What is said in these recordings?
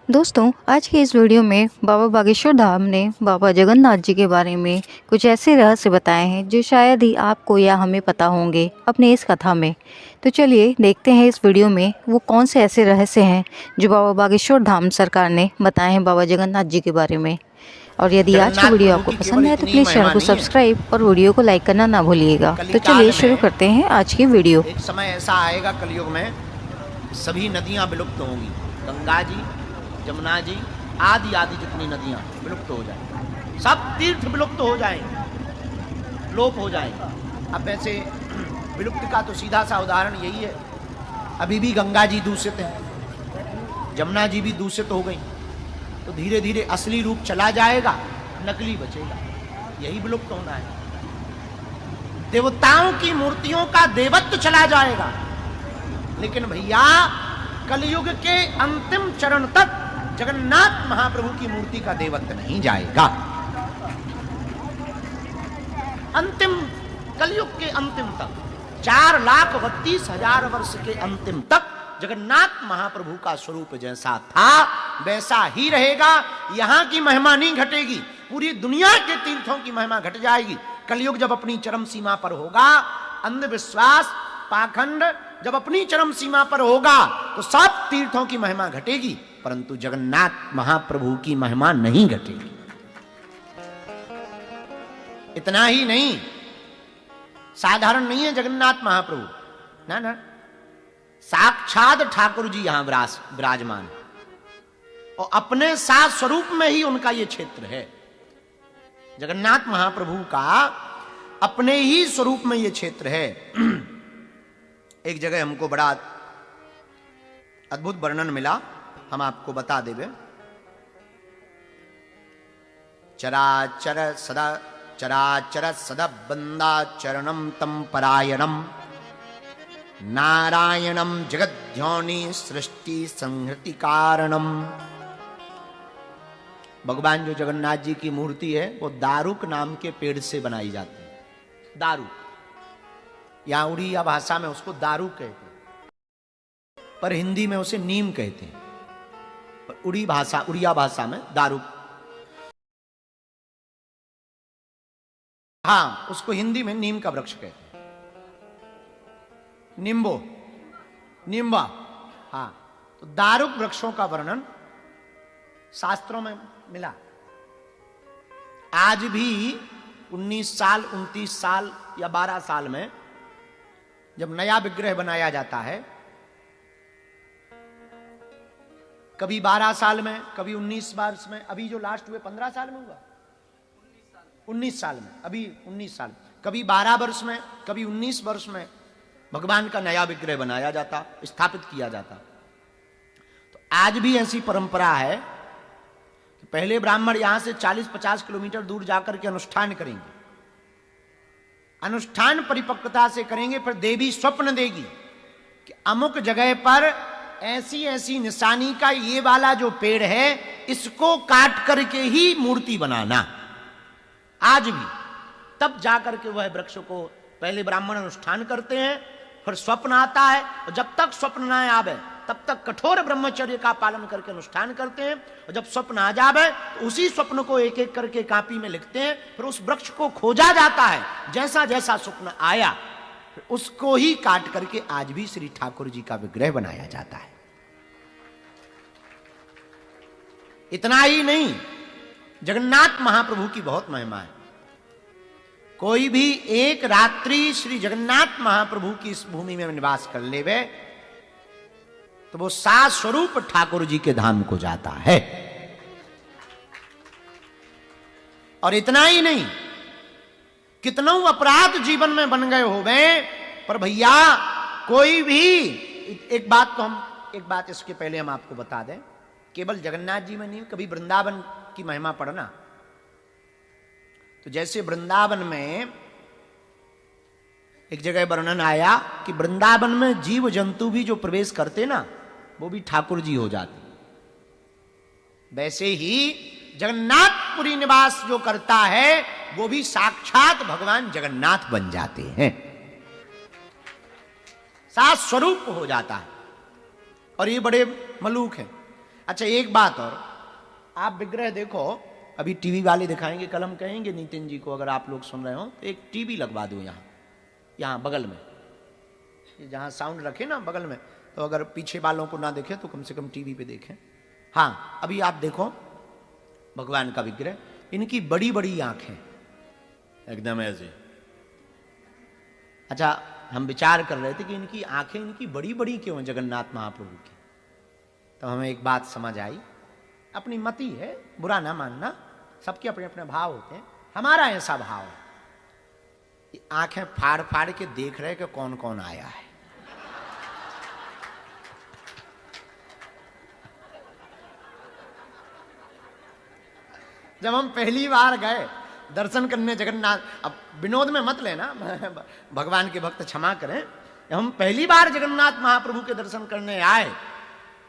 दोस्तों, आज के इस वीडियो में बाबा बागेश्वर धाम ने बाबा जगन्नाथ जी के बारे में कुछ ऐसे रहस्य बताए हैं जो शायद ही आपको या हमें पता होंगे अपने इस कथा में। तो चलिए देखते हैं इस वीडियो में वो कौन से ऐसे रहस्य हैं जो बाबा बागेश्वर धाम सरकार ने बताए हैं बाबा जगन्नाथ जी के बारे में। और यदि आज की जगन्नाथ वीडियो प्रभु आपको की पसंद केवल है तो इतनी प्लीज़ चैनल महिमा को नहीं है। सब्सक्राइब और वीडियो को लाइक करना ना भूलिएगा। तो कलिकाल चलिए में शुरू करते हैं आज की वीडियो। एक समय ऐसा आएगा कलयुग में, सभी नदियां विलुप्त होंगी। गंगा जी, जमुना जी, आदि आदि जितनी नदियां विलुप्त हो जाएंगी, सब तीर्थ विलुप्त हो जाएंगे, लोप हो जाएंगे। अब वैसे विलुप्त का तो सीधा सा उदाहरण यही है, अभी भी गंगा जी दूषित है, जमुना जी भी दूषित हो गई, तो धीरे धीरे असली रूप चला जाएगा, नकली बचेगा। यही विलुप्त होना है। देवताओं की मूर्तियों का देवत्व चला जाएगा, लेकिन भैया कलयुग के अंतिम चरण तक जगन्नाथ महाप्रभु की मूर्ति का देवत्व नहीं जाएगा। अंतिम कलयुग के अंतिम तक 4,32,000 वर्ष के अंतिम तक जगन्नाथ महाप्रभु का स्वरूप जैसा था वैसा ही रहेगा। यहां की महिमा नहीं घटेगी, पूरी दुनिया के तीर्थों की महिमा घट जाएगी। कलयुग जब अपनी चरम सीमा पर होगा, अंधविश्वास पाखंड जब अपनी चरम सीमा पर होगा तो सब तीर्थों की महिमा घटेगी, परंतु जगन्नाथ महाप्रभु की महिमा नहीं घटेगी। इतना ही नहीं, साधारण नहीं है जगन्नाथ महाप्रभु, ना ना, साक्षात ठाकुर जी यहां विराजमान और अपने साथ स्वरूप में ही उनका यह क्षेत्र है। जगन्नाथ महाप्रभु का अपने ही स्वरूप में यह क्षेत्र है। एक जगह हमको बड़ा अद्भुत वर्णन मिला, हम आपको बता देवे। चराचर सदा बंदा चरणम तम परायणम नारायणम जगद्ध्योनि सृष्टि संहृति कारणम। भगवान जो जगन्नाथ जी की मूर्ति है वो दारुक नाम के पेड़ से बनाई जाती है। दारुक, यहां उड़िया भाषा में उसको दारू कहते हैं, पर हिंदी में उसे नीम कहते हैं। पर उड़िया भाषा में दारुक, हाँ, उसको हिंदी में नीम का वृक्ष कहते हैं। नींबा, हाँ। तो दारुक वृक्षों का वर्णन शास्त्रों में मिला। आज भी 19 साल 29 साल या 12 साल में जब नया विग्रह बनाया जाता है, कभी 12 साल में, कभी 19 वर्ष में, अभी जो लास्ट हुए 15 साल में हुआ, 19 साल में, अभी 19 साल, कभी 12 वर्ष में, कभी 19 वर्ष में भगवान का नया विग्रह बनाया जाता, स्थापित किया जाता। तो आज भी ऐसी परंपरा है कि पहले ब्राह्मण यहां से 40-50 किलोमीटर दूर जाकर के अनुष्ठान करेंगे, अनुष्ठान परिपक्वता से करेंगे, फिर देवी स्वप्न देगी कि अमुक जगह पर ऐसी ऐसी निशानी का ये वाला जो पेड़ है इसको काट करके ही मूर्ति बनाना। आज भी तब जाकर के वह वृक्ष को पहले ब्राह्मण अनुष्ठान करते हैं, फिर स्वप्न आता है, और जब तक स्वप्न ना आवे तब तक कठोर ब्रह्मचर्य का पालन करके अनुष्ठान करते हैं, और जब स्वप्न आ जावे तो उसी स्वप्न को एक एक करके कापी में लिखते हैं, फिर उस वृक्ष को खोजा जाता है, जैसा जैसा स्वप्न आया उसको ही काट करके आज भी श्री ठाकुर जी का विग्रह बनाया जाता है। इतना ही नहीं, जगन्नाथ महाप्रभु की बहुत महिमा है। कोई भी एक रात्रि श्री जगन्नाथ महाप्रभु की इस भूमि में निवास कर लेवे तो वो सात स्वरूप ठाकुर जी के धाम को जाता है। और इतना ही नहीं, कितनों अपराध जीवन में बन गए हो गए, पर भैया कोई भी एक बात इसके पहले हम आपको बता दें, केवल जगन्नाथ जी में नहीं, कभी वृंदावन की महिमा पढ़ना। तो जैसे वृंदावन में एक जगह वर्णन आया कि वृंदावन में जीव जंतु भी जो प्रवेश करते ना वो भी ठाकुर जी हो जाते, वैसे ही जगन्नाथपुरी निवास जो करता है वो भी साक्षात भगवान जगन्नाथ बन जाते हैं। सात स्वरूप हो जाता है। और ये बड़े मलूक हैं। अच्छा एक बात और, आप विग्रह देखो, अभी टीवी वाले दिखाएंगे, कल हम कहेंगे नितिन जी को, अगर आप लोग सुन रहे हो तो एक टीवी लगवा दो यहाँ, यहाँ बगल में, जहाँ साउंड रखे ना बगल में, तो अगर पीछे वालों को ना देखे तो कम से कम टीवी पे देखें। हाँ अभी आप देखो भगवान का विग्रह, इनकी बड़ी बड़ी आंखें एकदम ऐसे। अच्छा हम विचार कर रहे थे कि इनकी आंखें इनकी बड़ी बड़ी क्यों हैं जगन्नाथ महाप्रभु की, तो हमें एक बात समझ आई, अपनी मति है, बुरा ना मानना, सबके अपने अपने भाव होते हैं, हमारा ऐसा भाव है, आंखें फाड़ फाड़ के देख रहे कि कौन कौन आया है। जब हम पहली बार गए दर्शन करने जगन्नाथ, अब विनोद में मत लेना, भगवान के भक्त क्षमा करें, जब हम पहली बार जगन्नाथ महाप्रभु के दर्शन करने आए,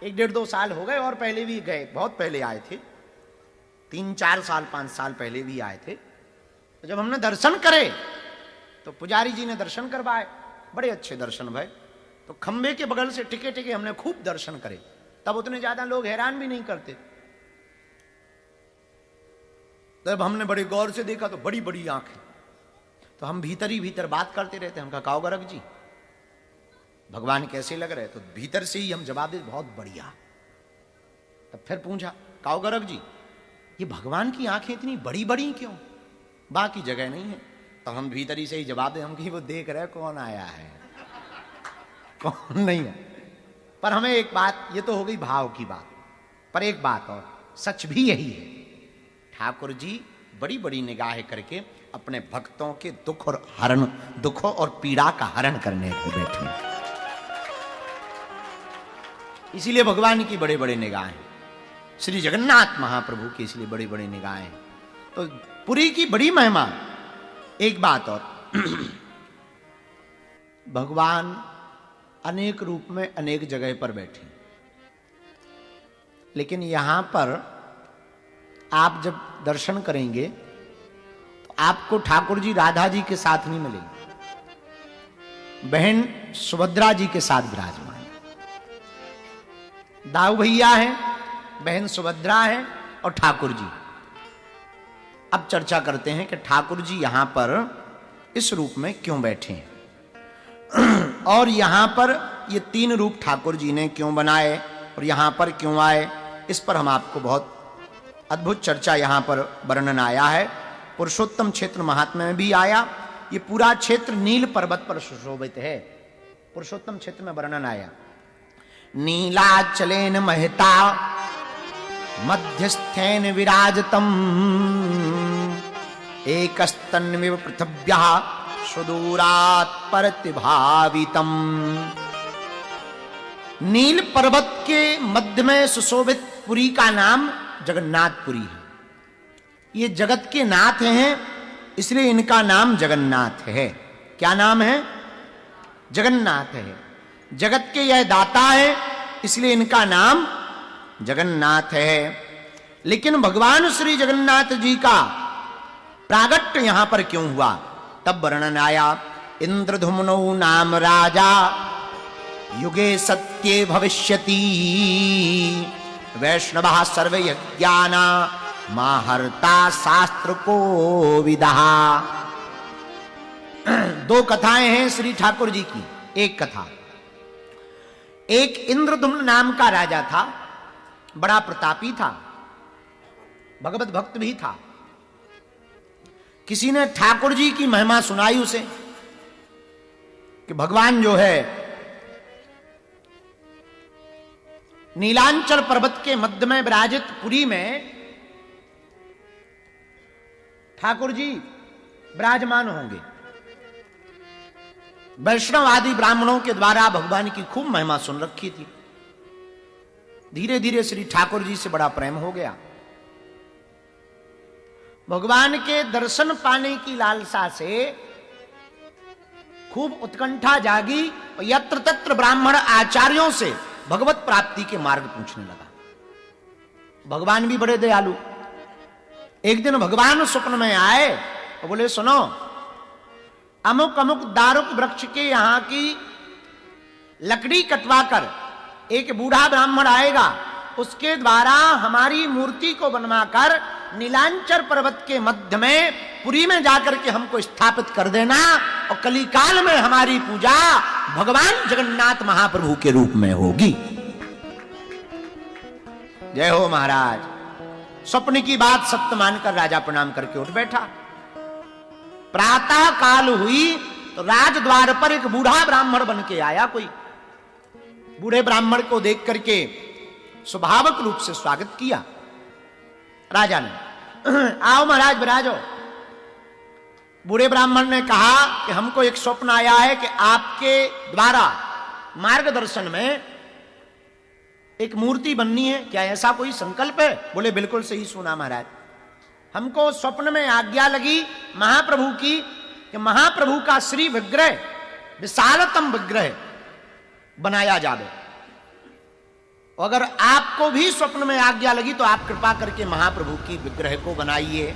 1-1.5-2 साल हो गए और पहले भी गए, बहुत पहले आए थे, 3-4 साल 5 साल पहले भी आए थे। तो जब हमने दर्शन करे तो पुजारी जी ने दर्शन करवाए, बड़े अच्छे दर्शन भय, तो खंबे के बगल से टिके टिके हमने खूब दर्शन करे, तब उतने ज्यादा लोग हैरान भी नहीं करते। तब हमने बड़े गौर से देखा तो बड़ी बड़ी आंखें, तो हम भीतर ही भीतर बात करते रहते, हम कहा काओ गर्ग जी भगवान कैसे लग रहे, तो भीतर से ही हम जवाब दे बहुत बढ़िया। तब फिर पूछा काओ गर्ग जी ये भगवान की आंखें इतनी बड़ी बड़ी क्यों, बाकी जगह नहीं है, तो हम भीतर ही से ही जवाब दे, हम कि वो देख रहे कौन आया है कौन नहीं है। पर हमें एक बात, ये तो हो गई भाव की बात, पर एक बात और सच भी यही है, ठाकुर जी बड़ी बड़ी निगाहें करके अपने भक्तों के दुख और हरण, दुखों और पीड़ा का हरण करने को बैठे, इसीलिए भगवान की बड़े बड़े निगाहें, श्री जगन्नाथ महाप्रभु की इसलिए बड़ी बड़ी निगाहें। तो पुरी की बड़ी महिमा। एक बात और, भगवान अनेक रूप में अनेक जगह पर बैठे, लेकिन यहां पर आप जब दर्शन करेंगे तो आपको ठाकुर जी राधा जी के साथ नहीं मिलेंगे, बहन सुभद्रा जी के साथ विराजमान, दाऊ भैया है, बहन सुभद्रा है और ठाकुर जी। अब चर्चा करते हैं कि ठाकुर जी यहां पर इस रूप में क्यों बैठे हैं और यहां पर ये 3 रूप ठाकुर जी ने क्यों बनाए और यहां पर क्यों आए, इस पर हम आपको बहुत अद्भुत चर्चा यहां पर वर्णन आया है। पुरुषोत्तम क्षेत्र महात्म्य में भी आया, ये पूरा क्षेत्र नील पर्वत पर सुशोभित है, पुरुषोत्तम क्षेत्र में वर्णन आया। नीलाचलेन महता मध्यस्थेन विराजतम एकस्तन्विव पृथिव्याः सुदूरात् प्रतिभावितम। नील पर्वत के मध्य में सुशोभित पुरी का नाम जगन्नाथपुरी है। ये जगत के नाथ हैं, इसलिए इनका नाम जगन्नाथ है। क्या नाम है? जगन्नाथ है। जगत के यह दाता है, इसलिए इनका नाम जगन्नाथ है। लेकिन भगवान श्री जगन्नाथ जी का प्रागट्य यहां पर क्यों हुआ, तब वर्णन आया। इंद्रधुम्नो नाम राजा युगे सत्ये भविष्यति वैष्णवः सर्वयज्ञाना माहर्ता शास्त्र को विदहा। 2 कथाएं हैं श्री ठाकुर जी की। एक कथा, एक इंद्रधुम्न नाम का राजा था, बड़ा प्रतापी था, भगवत भक्त भी था। किसी ने ठाकुर जी की महिमा सुनाई उसे कि भगवान जो है नीलांचल पर्वत के मध्य में विराजित पुरी में ठाकुर जी विराजमान होंगे। वैष्णव आदि ब्राह्मणों के द्वारा भगवान की खूब महिमा सुन रखी थी। धीरे धीरे श्री ठाकुर जी से बड़ा प्रेम हो गया। भगवान के दर्शन पाने की लालसा से खूब उत्कंठा जागी और यत्र तत्र ब्राह्मण आचार्यों से भगवत प्राप्ति के मार्ग पूछने लगा। भगवान भी बड़े दयालु। एक दिन भगवान स्वप्न में आए और बोले, सुनो, अमुक अमुक दारुक वृक्ष के यहां की लकड़ी कटवाकर एक बूढ़ा ब्राह्मण आएगा उसके द्वारा हमारी मूर्ति को बनवाकर नीलांचल पर्वत के मध्य में पुरी में जाकर के हमको स्थापित कर देना, और कली काल में हमारी पूजा भगवान जगन्नाथ महाप्रभु के रूप में होगी। जय हो महाराज। स्वप्न की बात सत्य मानकर राजा प्रणाम करके उठ बैठा। प्रातः काल हुई तो राजद्वार पर एक बूढ़ा ब्राह्मण बन के आया। कोई बूढ़े ब्राह्मण को देख करके स्वाभाविक रूप से स्वागत किया राजा ने। आओ महाराज विराजो। बूढ़े ब्राह्मण ने कहा कि हमको एक स्वप्न आया है कि आपके द्वारा मार्गदर्शन में एक मूर्ति बननी है, क्या ऐसा कोई संकल्प है? बोले बिल्कुल सही सुना महाराज। हमको स्वप्न में आज्ञा लगी महाप्रभु की कि महाप्रभु का श्री विग्रह, विशालतम विग्रह बनाया जावे। अगर आपको भी स्वप्न में आज्ञा लगी तो आप कृपा करके महाप्रभु की विग्रह को बनाइए।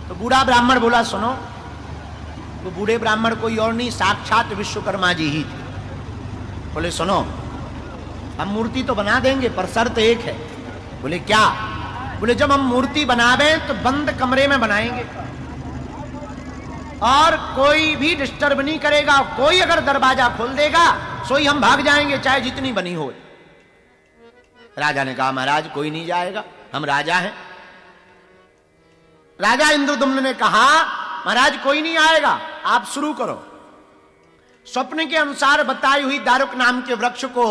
तो बूढ़ा ब्राह्मण बोला सुनो। तो बूढ़े ब्राह्मण कोई और नहीं, साक्षात विश्वकर्मा जी ही थे। बोले सुनो, हम मूर्ति तो बना देंगे पर शर्त एक है। बोले क्या? बोले जब हम मूर्ति बनावे तो बंद कमरे में बनाएंगे और कोई भी डिस्टर्ब नहीं करेगा। कोई अगर दरवाजा खोल देगा सोई हम भाग जाएंगे, चाहे जितनी बनी हो। राजा ने कहा महाराज कोई नहीं जाएगा, हम राजा हैं। राजा इंद्रदुम्न ने कहा महाराज कोई नहीं आएगा, आप शुरू करो। स्वप्न के अनुसार बताई हुई दारुक नाम के वृक्ष को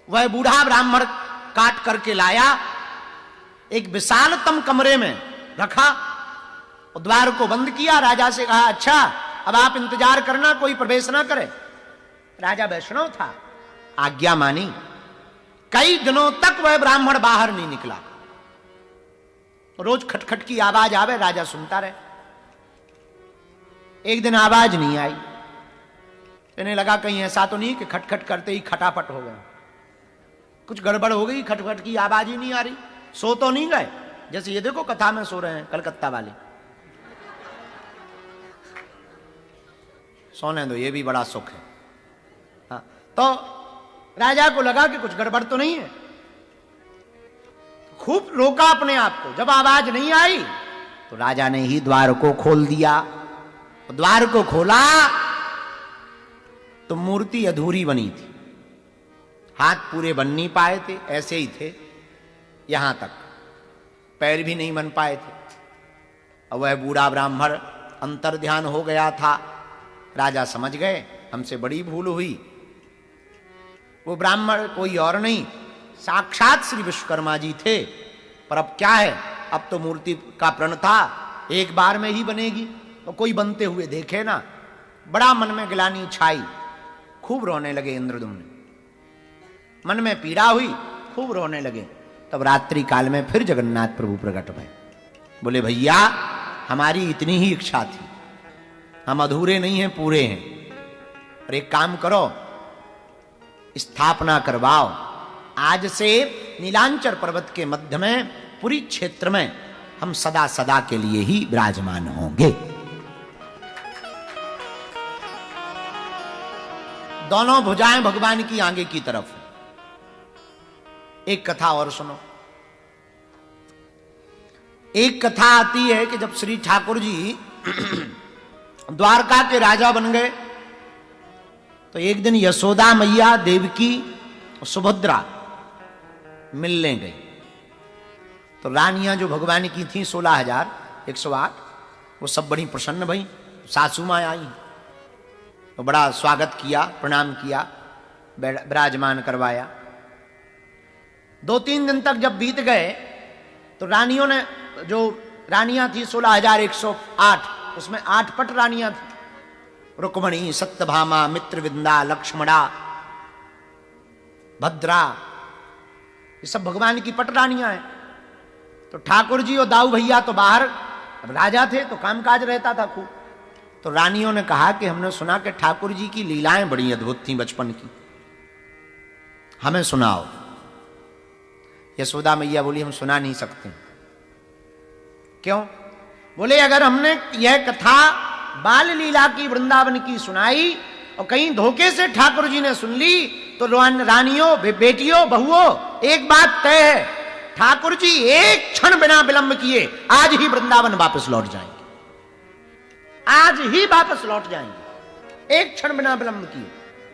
वह बूढ़ा ब्राह्मण काट करके लाया, एक विशालतम कमरे में रखा और द्वार को बंद किया। राजा से कहा अच्छा अब आप इंतजार करना, कोई प्रवेश ना करे। राजा वैष्णव था, आज्ञा मानी। कई दिनों तक वह ब्राह्मण बाहर नहीं निकला। रोज खटखट की आवाज आवे, राजा सुनता रहे। एक दिन आवाज नहीं आई। कहने लगा कहीं ऐसा तो नहीं कि खटखट करते ही खटापट हो गए, कुछ गड़बड़ हो गई, खटखट की आवाज ही नहीं आ रही। सो तो नहीं गए? जैसे ये देखो कथा में सो रहे हैं कलकत्ता वाले। सोने दो, ये भी बड़ा सुख है। हाँ, तो राजा को लगा कि कुछ गड़बड़ तो नहीं है। खूब रोका अपने आप को। जब आवाज नहीं आई तो राजा ने ही द्वार को खोल दिया। द्वार को खोला तो मूर्ति अधूरी बनी थी, हाथ पूरे बन नहीं पाए थे, ऐसे ही थे, यहां तक पैर भी नहीं बन पाए थे। और वह बूढ़ा ब्राह्मण अंतर ध्यान हो गया था। राजा समझ गए हमसे बड़ी भूल हुई। वो ब्राह्मण कोई और नहीं, साक्षात श्री विश्वकर्मा जी थे। पर अब क्या है, अब तो मूर्ति का प्रण था, एक बार में ही बनेगी तो कोई बनते हुए देखे ना। बड़ा मन में ग्लानि छाई, खूब रोने लगे इंद्रदुम्न। मन में पीड़ा हुई, खूब रोने लगे। तब रात्रि काल में फिर जगन्नाथ प्रभु प्रकट हुए। बोले भैया हमारी इतनी ही इच्छा थी, हम अधूरे नहीं हैं, पूरे हैं। और एक काम करो, स्थापना करवाओ। आज से नीलांचल पर्वत के मध्य में पुरी क्षेत्र में हम सदा सदा के लिए ही विराजमान होंगे। दोनों भुजाएं भगवान की आगे की तरफ। एक कथा और सुनो। एक कथा आती है कि जब श्री ठाकुर जी द्वारका के राजा बन गए तो एक दिन यशोदा मैया, देवकी और सुभद्रा मिलने गई। तो रानियां जो भगवान की थी 16,108, वो सब बड़ी प्रसन्न भई। सासू माँ आई तो बड़ा स्वागत किया, प्रणाम किया, विराजमान करवाया। 2-3 दिन तक जब बीत गए तो रानियों ने, जो रानियां थी 16,108, उसमें 8 पट रानियां थी। रुक्मणी, सत्यभामा, मित्रविंदा, लक्ष्मणा, भद्रा, ये सब भगवान की पट रानियां हैं। तो ठाकुर जी और दाऊ भैया तो बाहर, अब राजा थे तो कामकाज रहता था खूब। तो रानियों ने कहा कि हमने सुना कि ठाकुर जी की लीलाएं बड़ी अद्भुत थी बचपन की, हमें सुनाओ। यशोदा मैया बोली हम सुना नहीं सकते। क्यों? बोले अगर हमने यह कथा बाल लीला की वृंदावन की सुनाई और कहीं धोखे से ठाकुर जी ने सुन ली तो रानियों, बेटियों, बहुओं, एक बात तय है, ठाकुर जी एक क्षण बिना विलंब किए आज ही वृंदावन वापस लौट जाएंगे, आज ही वापस लौट जाएंगे, एक क्षण बिना विलंब किए।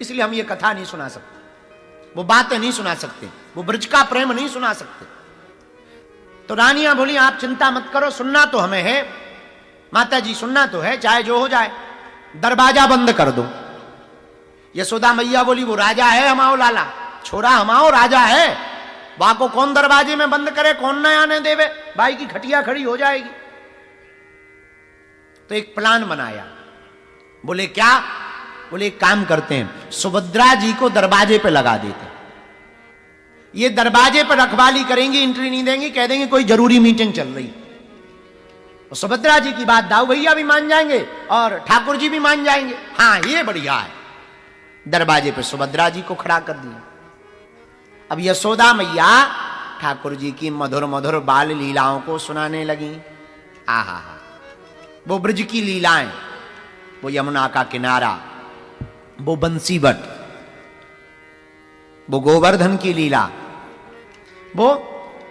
इसलिए हम ये कथा नहीं सुना सकते, वो बातें नहीं सुना सकते, वो ब्रज का प्रेम नहीं सुना सकते। तो रानियां बोली आप चिंता मत करो, सुनना तो हमें है माता जी, सुनना तो है, चाहे जो हो जाए, दरवाजा बंद कर दो। यशोदा मैया बोली वो राजा है हमाओ लाला, छोरा हमाओ राजा है, वहां को कौन दरवाजे में बंद करे, कौन न आने देवे, भाई की खटिया खड़ी हो जाएगी। तो एक प्लान बनाया, बोले क्या, बोले एक काम करते हैं, सुभद्रा जी को दरवाजे पे लगा देते, ये दरवाजे पर रखवाली करेंगी, एंट्री नहीं देंगी, कह देंगे कोई जरूरी मीटिंग चल रही। तो सुभद्रा जी की बात दाऊ भैया भी मान जाएंगे और ठाकुर जी भी मान जाएंगे, हाँ ये बढ़िया है। दरवाजे पे सुभद्रा जी को खड़ा कर दिया। अब यशोदा मैया ठाकुर जी की मधुर मधुर बाल लीलाओं को सुनाने लगी। आहा, वो ब्रज की लीलाएं, वो यमुना का किनारा, वो बंसीबट, वो गोवर्धन की लीला, वो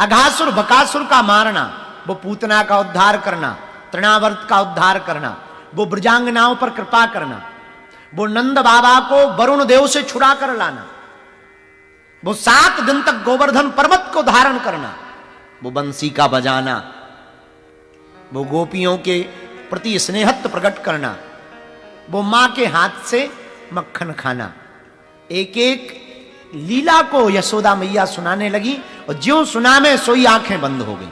अघासुर बकासुर का मारना, वो पूतना का उद्धार करना, तृणावर्त का उद्धार करना, वो ब्रजांगनाओं पर कृपा करना, वो नंद बाबा को वरुण देव से छुड़ा कर लाना, वो 7 दिन तक गोवर्धन पर्वत को धारण करना, वो बंसी का बजाना, वो गोपियों के प्रति स्नेहत्व प्रकट करना, वो मां के हाथ से मक्खन खाना। एक एक लीला को यशोदा मैया सुनाने लगी और ज्यों सुना में सोई आंखें बंद हो गई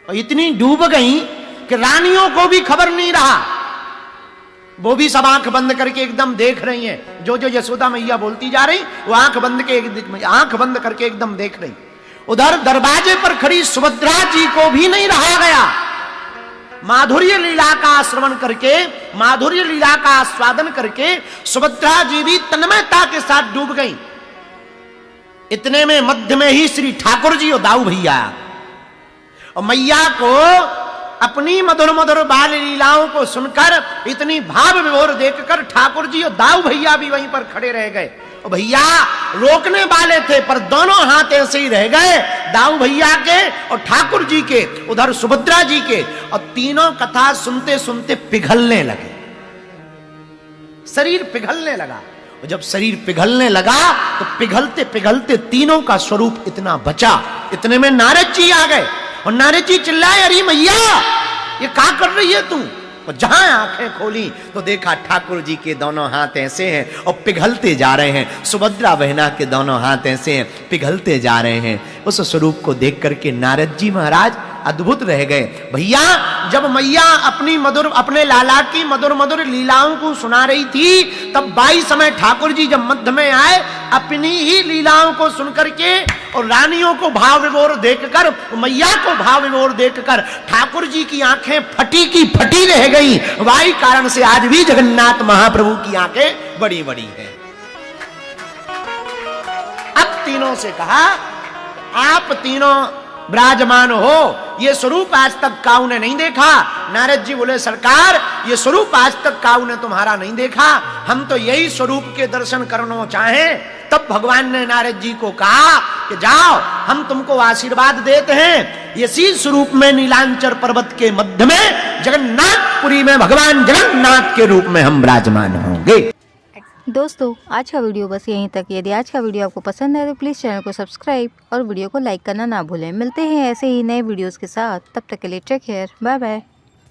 और इतनी डूब गई कि रानियों को भी खबर नहीं रहा, वो भी सब आंख बंद करके एकदम देख रही हैं, जो जो यशोदा मैया बोलती जा रही वो आंख बंद करके एकदम देख रही। उधर दरवाजे पर खड़ी सुभद्रा जी को भी नहीं रहा गया, माधुर्य लीला का श्रवण करके, माधुर्य लीला का आस्वादन करके सुभद्रा जी भी तन्मयता के साथ डूब गई। इतने में मध्य में ही श्री ठाकुर जी और दाऊ भैया, और मैया को अपनी मधुर मधुर बाल लीलाओं को सुनकर, इतनी भाव विभोर देखकर ठाकुर जी और दाऊ भैया भी वहीं पर खड़े रह गए। और भैया रोकने वाले थे पर दोनों हाथ ऐसे ही रह गए, दाऊ भैया के और ठाकुर जी के, उधर सुभद्रा जी के, और तीनों कथा सुनते सुनते पिघलने लगे, शरीर पिघलने लगा। और जब शरीर पिघलने लगा तो पिघलते पिघलते तीनों का स्वरूप इतना बचा। इतने में नारद जी आ गए और नारद जी चिल्लाए, अरे मैया ये क्या कर रही है तू? और जहां आंखें खोली तो देखा ठाकुर जी के दोनों हाथ ऐसे हैं और पिघलते जा रहे हैं, सुभद्रा बहना के दोनों हाथ ऐसे हैं, पिघलते जा रहे हैं। उस स्वरूप को देख करके नारद जी महाराज अद्भुत रह गए। भैया जब मैया अपने लाला की मधुर मधुर लीलाओं को सुना रही थी, तब 22 समय ठाकुर जी जब मध्य में आए, अपनी ही लीलाओं को सुनकर के और रानियों को भाव विभोर देखकर, मैया को भाव विभोर देखकर ठाकुर जी की आंखें फटी की फटी रह गई। वाही कारण से आज भी जगन्नाथ महाप्रभु की आंखें बड़ी बड़ी हैं। अब तीनों से कहा, आप तीनों विराजमान हो, ये स्वरूप आज तक काऊ ने नहीं देखा। नारद जी बोले, सरकार ये स्वरूप आज तक काऊ ने तुम्हारा नहीं देखा, हम तो यही स्वरूप के दर्शन करना चाहें। तब भगवान ने नारद जी को कहा कि जाओ, हम तुमको आशीर्वाद देते हैं, इसी स्वरूप में नीलांचल पर्वत के मध्य में जगन्नाथपुरी में भगवान जगन्नाथ के रूप में हम विराजमान होंगे। दोस्तों आज का वीडियो बस यहीं तक। यदि आज का वीडियो आपको पसंद है तो प्लीज़ चैनल को सब्सक्राइब और वीडियो को लाइक करना ना भूलें। मिलते हैं ऐसे ही नए वीडियोस के साथ, तब तक के लिए टेक केयर, बाय बाय।